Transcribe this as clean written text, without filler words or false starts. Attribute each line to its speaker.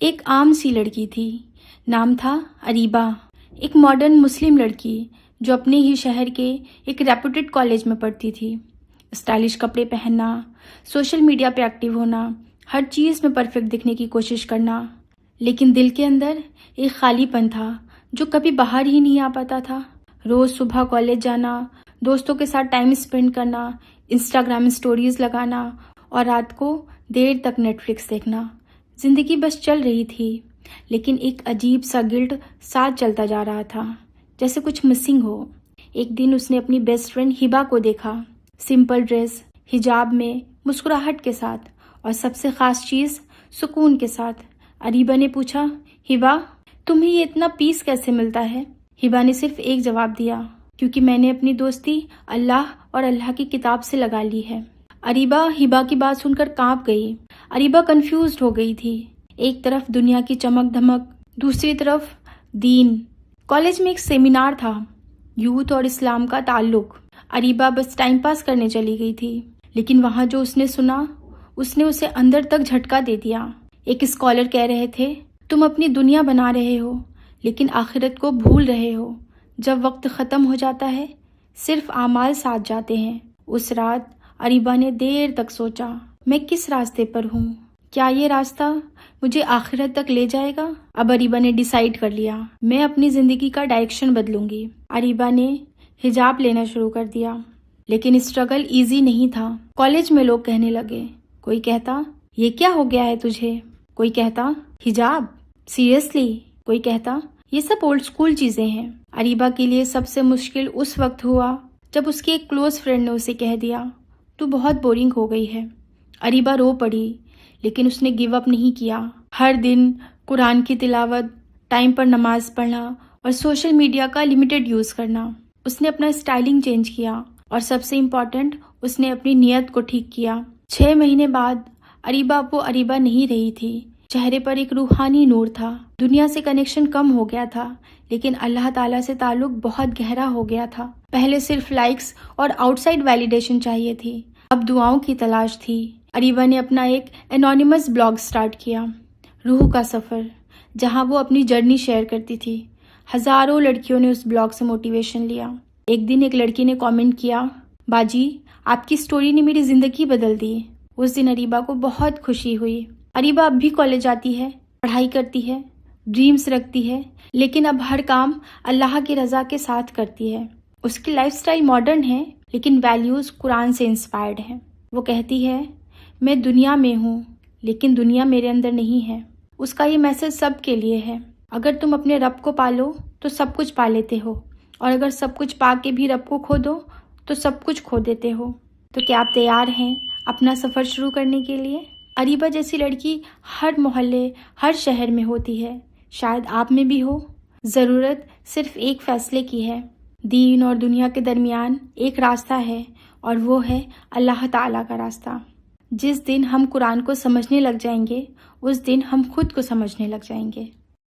Speaker 1: ایک عام سی لڑکی تھی، نام تھا اریبہ، ایک ماڈرن مسلم لڑکی جو اپنے ہی شہر کے ایک ریپوٹیڈ کالج میں پڑھتی تھی۔ اسٹائلش کپڑے پہننا، سوشل میڈیا پہ ایکٹیو ہونا، ہر چیز میں پرفیکٹ دکھنے کی کوشش کرنا، لیکن دل کے اندر ایک خالی پن تھا جو کبھی باہر ہی نہیں آ پاتا تھا۔ روز صبح کالج جانا، دوستوں کے ساتھ ٹائم اسپینڈ کرنا، انسٹاگرام اسٹوریز لگانا اور رات کو دیر تک نیٹ فلکس دیکھنا۔ زندگی بس چل رہی تھی، لیکن ایک عجیب سا گلٹ ساتھ چلتا جا رہا تھا، جیسے کچھ مسنگ ہو۔ ایک دن اس نے اپنی بیسٹ فرینڈ ہبا کو دیکھا، سمپل ڈریس، حجاب میں، مسکراہٹ کے ساتھ، اور سب سے خاص چیز سکون کے ساتھ۔ اریبہ نے پوچھا، ہبا تمہیں یہ اتنا پیس کیسے ملتا ہے؟ ہبا نے صرف ایک جواب دیا، کیونکہ میں نے اپنی دوستی اللہ اور اللہ کی کتاب سے لگا لی ہے۔ اریبہ ہبا کی بات سن کر کانپ گئی۔ اریبہ کنفیوزڈ ہو گئی تھی، ایک طرف دنیا کی چمک دھمک، دوسری طرف دین۔ کالج میں ایک سیمینار تھا، یوتھ اور اسلام کا تعلق۔ اریبہ بس ٹائم پاس کرنے چلی گئی تھی، لیکن وہاں جو اس نے سنا، اس نے اسے اندر تک جھٹکا دے دیا۔ ایک اسکالر کہہ رہے تھے، تم اپنی دنیا بنا رہے ہو، لیکن آخرت کو بھول رہے ہو۔ جب وقت ختم ہو جاتا ہے، صرف اعمال ساتھ جاتے ہیں۔ اس رات اریبہ نے دیر تک سوچا، میں کس راستے پر ہوں؟ کیا یہ راستہ مجھے آخرت تک لے جائے گا؟ اب اریبہ نے ڈیسائیڈ کر لیا، میں اپنی زندگی کا ڈائریکشن بدلوں گی۔ اریبہ نے حجاب لینا شروع کر دیا، لیکن اسٹرگل ایزی نہیں تھا۔ کالج میں لوگ کہنے لگے، کوئی کہتا یہ کیا ہو گیا ہے تجھے، کوئی کہتا حجاب سیریسلی، کوئی کہتا یہ سب اولڈ اسکول چیزیں ہیں۔ اریبہ کے لیے سب سے مشکل اس وقت ہوا جب اس کی ایک کلوز فرینڈ نے اسے کہہ دیا، تو بہت بورنگ ہو گئی ہے۔ اریبہ رو پڑی، لیکن اس نے گیو اپ نہیں کیا۔ ہر دن قرآن کی تلاوت، ٹائم پر نماز پڑھنا اور سوشل میڈیا کا لمیٹڈ یوز کرنا۔ اس نے اپنا اسٹائلنگ چینج کیا، اور سب سے امپورٹنٹ، اس نے اپنی نیت کو ٹھیک کیا۔ 6 مہینے بعد اریبہ وہ اریبہ نہیں رہی تھی۔ چہرے پر ایک روحانی نور تھا، دنیا سے کنیکشن کم ہو گیا تھا، لیکن اللہ تعالیٰ سے تعلق بہت گہرا ہو گیا تھا۔ پہلے صرف لائکس اور آؤٹ سائڈ ویلیڈیشن چاہیے تھی، اب دعاؤں کی تلاش تھی۔ اریبہ نے اپنا ایک انونیمس بلاگ سٹارٹ کیا، روح کا سفر، جہاں وہ اپنی جرنی شیئر کرتی تھی۔ ہزاروں لڑکیوں نے اس بلاگ سے موٹیویشن لیا۔ ایک دن ایک لڑکی نے کامنٹ کیا، باجی آپ کی سٹوری نے میری زندگی بدل دی۔ اس دن اریبہ کو بہت خوشی ہوئی۔ اریبہ اب بھی کالج جاتی ہے، پڑھائی کرتی ہے، ڈریمز رکھتی ہے، لیکن اب ہر کام اللہ کی رضا کے ساتھ کرتی ہے۔ اس کی لائف سٹائل ماڈرن ہے، لیکن ویلیوز قرآن سے انسپائرڈ ہیں۔ وہ کہتی ہے، میں دنیا میں ہوں، لیکن دنیا میرے اندر نہیں ہے۔ اس کا یہ میسج سب کے لیے ہے، اگر تم اپنے رب کو پالو تو سب کچھ پا لیتے ہو، اور اگر سب کچھ پا کے بھی رب کو کھو دو تو سب کچھ کھو دیتے ہو۔ تو کیا آپ تیار ہیں اپنا سفر شروع کرنے کے لیے؟ اریبہ جیسی لڑکی ہر محلے، ہر شہر میں ہوتی ہے، شاید آپ میں بھی ہو۔ ضرورت صرف ایک فیصلے کی ہے۔ دین اور دنیا کے درمیان ایک راستہ ہے، اور وہ ہے اللہ تعالیٰ کا راستہ۔ جس دن ہم قرآن کو سمجھنے لگ جائیں گے، اس دن ہم خود کو سمجھنے لگ جائیں گے۔